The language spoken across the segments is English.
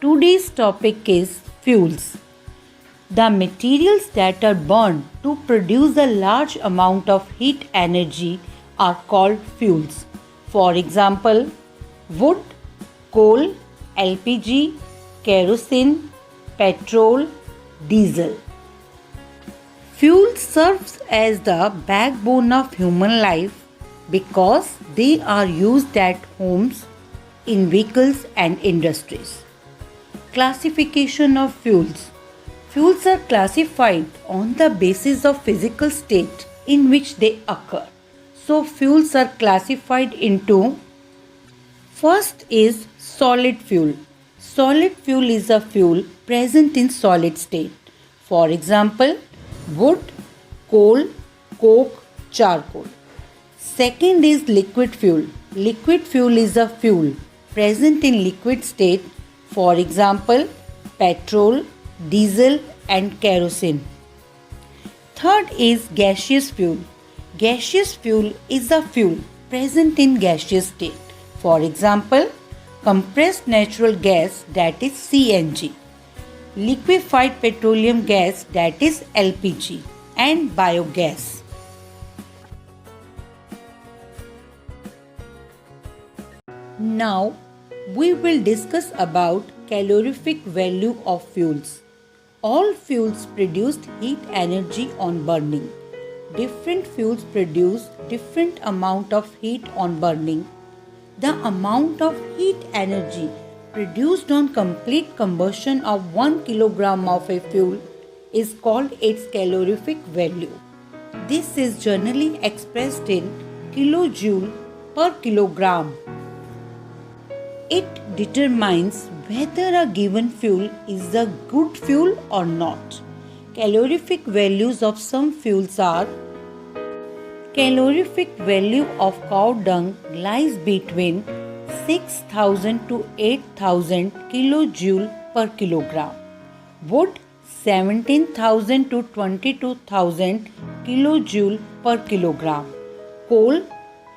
Today's topic is fuels. The materials that are burned to produce a large amount of heat energy are called fuels. For example, wood, coal, LPG, kerosene, petrol, diesel. Fuel serves as the backbone of human life because they are used at homes, in vehicles and industries. Classification of fuels. Fuels are classified on the basis of physical state in which they occur. So fuels are classified into, first is solid fuel. Solid fuel is a fuel present in solid state. For example, wood, coal, coke, charcoal. Second is liquid fuel. Liquid fuel is a fuel present in liquid state. For example, petrol, diesel and kerosene. Third is gaseous fuel. Gaseous fuel is a fuel present in gaseous state. For example, compressed natural gas, that is CNG, liquefied petroleum gas, that is LPG, and biogas. Now we will discuss about calorific value of fuels. All fuels produce heat energy on burning. Different fuels produce different amount of heat on burning. The amount of heat energy produced on complete combustion of 1 kilogram of a fuel is called its calorific value. This is generally expressed in kilojoule per kilogram. It determines whether a given fuel is a good fuel or not. Calorific values of some fuels are: calorific value of cow dung lies between 6,000 to 8,000 kilojoule per kilogram. Wood 17,000 to 22,000 kilojoule per kilogram. Coal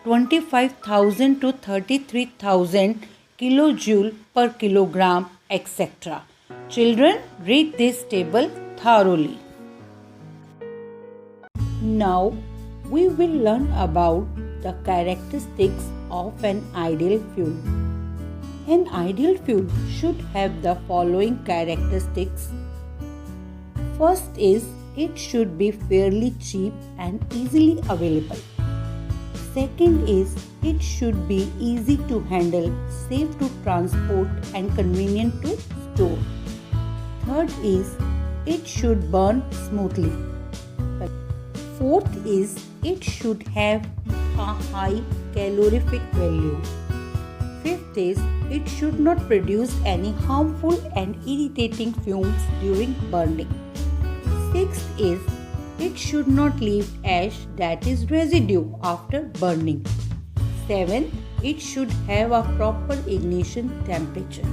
25,000 to 33,000 kilojoule per kilogram, etc. Children, read this table thoroughly. Now we will learn about the characteristics of an ideal fuel. An ideal fuel should have the following characteristics. First is, it should be fairly cheap and easily available. Second is, it should be easy to handle, safe to transport and convenient to store. Third is, it should burn smoothly. Fourth is, it should have a high calorific value. Fifth is, it should not produce any harmful and irritating fumes during burning. Sixth is, it should not leave ash, that is residue, after burning. 7. It should have a proper ignition temperature.